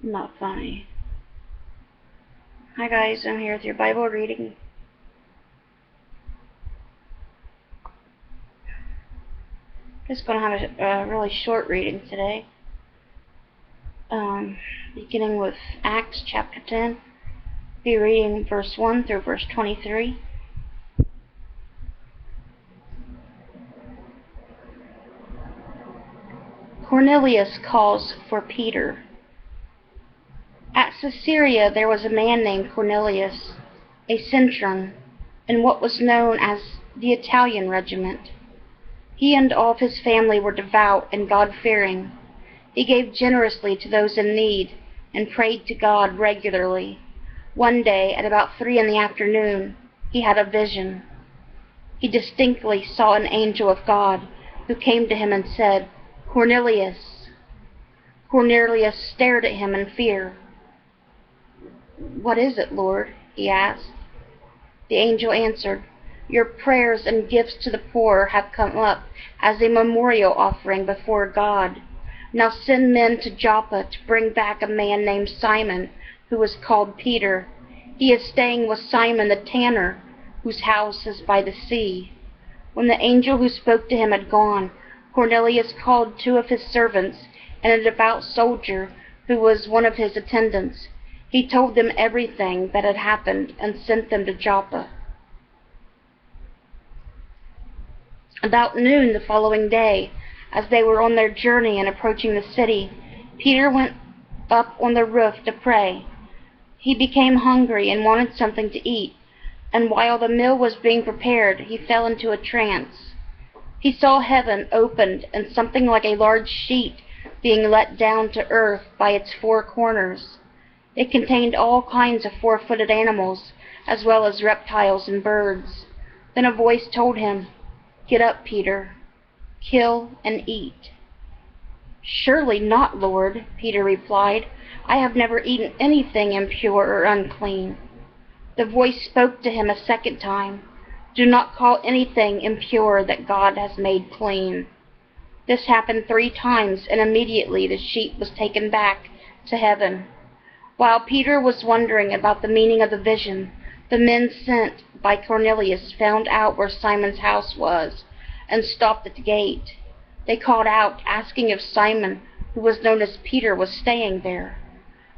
Not funny. Hi guys, I'm here with your Bible reading. Just going to have a really short reading today. Beginning with Acts chapter 10. Be reading verse 1 through verse 23. Cornelius calls for Peter. At Caesarea there was a man named Cornelius, a centurion in what was known as the Italian regiment. He and all of his family were devout and God-fearing. He gave generously to those in need and prayed to God regularly. One day, at about 3 p.m, he had a vision. He distinctly saw an angel of God who came to him and said, "Cornelius." Cornelius stared at him in fear. "What is it, Lord?" he asked. The angel answered, "Your prayers and gifts to the poor have come up as a memorial offering before God. Now send men to Joppa to bring back a man named Simon, who is called Peter. He is staying with Simon the tanner, whose house is by the sea." When the angel who spoke to him had gone, Cornelius called 2 of his servants and a devout soldier who was one of his attendants. He told them everything that had happened and sent them to Joppa. About noon the following day, as they were on their journey and approaching the city, Peter went up on the roof to pray. He became hungry and wanted something to eat, and while the meal was being prepared, he fell into a trance. He saw heaven opened and something like a large sheet being let down to earth by its 4 corners. It contained all kinds of 4-footed animals, as well as reptiles and birds. Then a voice told him, "Get up, Peter. Kill and eat." "Surely not, Lord," Peter replied. "I have never eaten anything impure or unclean." The voice spoke to him a second time. "Do not call anything impure that God has made clean." This happened 3 times, and immediately the sheet was taken back to heaven. While Peter was wondering about the meaning of the vision, the men sent by Cornelius found out where Simon's house was and stopped at the gate. They called out, asking if Simon, who was known as Peter, was staying there.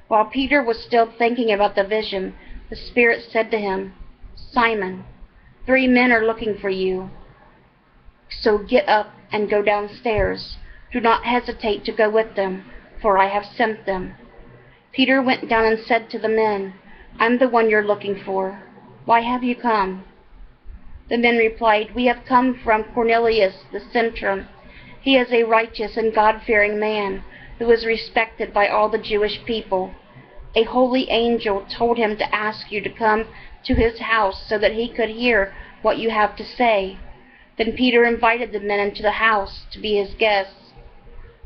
While Peter was still thinking about the vision, the Spirit said to him, "Simon, 3 men are looking for you. So get up and go downstairs. Do not hesitate to go with them, for I have sent them." Peter went down and said to the men, "I'm the one you're looking for. Why have you come?" The men replied, "We have come from Cornelius the centurion. He is a righteous and God-fearing man who is respected by all the Jewish people. A holy angel told him to ask you to come to his house so that he could hear what you have to say." Then Peter invited the men into the house to be his guests.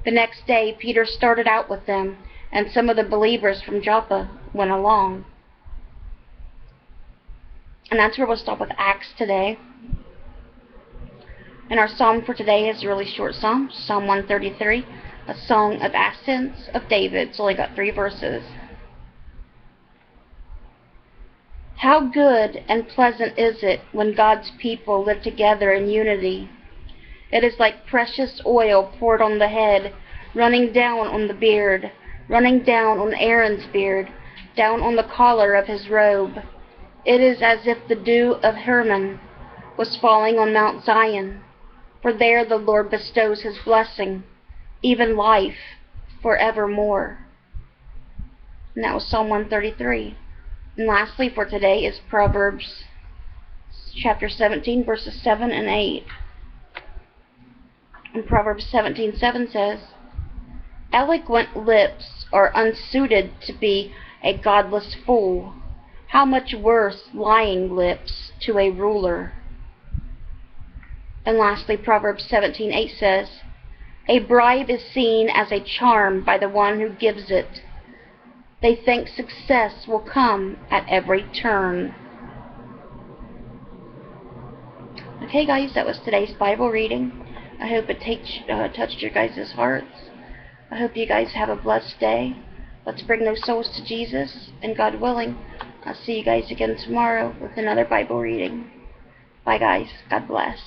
The next day, Peter started out with them, and some of the believers from Joppa went along. And that's where we'll stop with Acts today. And our psalm for today is a really short psalm, Psalm 133, a song of ascents of David. It's only got 3 verses. How good and pleasant is it when God's people live together in unity. It is like precious oil poured on the head, running down on the beard, running down on Aaron's beard, down on the collar of his robe. It is as if the dew of Hermon was falling on Mount Zion, for there the Lord bestows his blessing, even life forevermore. And that was Psalm 133. And lastly for today is Proverbs chapter 17, verses 7 and 8. And Proverbs 17:7 says, "Eloquent lips are unsuited to be a godless fool. How much worse lying lips to a ruler." And lastly, Proverbs 17:8 says, "A bribe is seen as a charm by the one who gives it. They think success will come at every turn." Okay, guys, that was today's Bible reading. I hope it touched your guys' hearts. I hope you guys have a blessed day. Let's bring those souls to Jesus, and God willing, I'll see you guys again tomorrow with another Bible reading. Bye guys. God bless.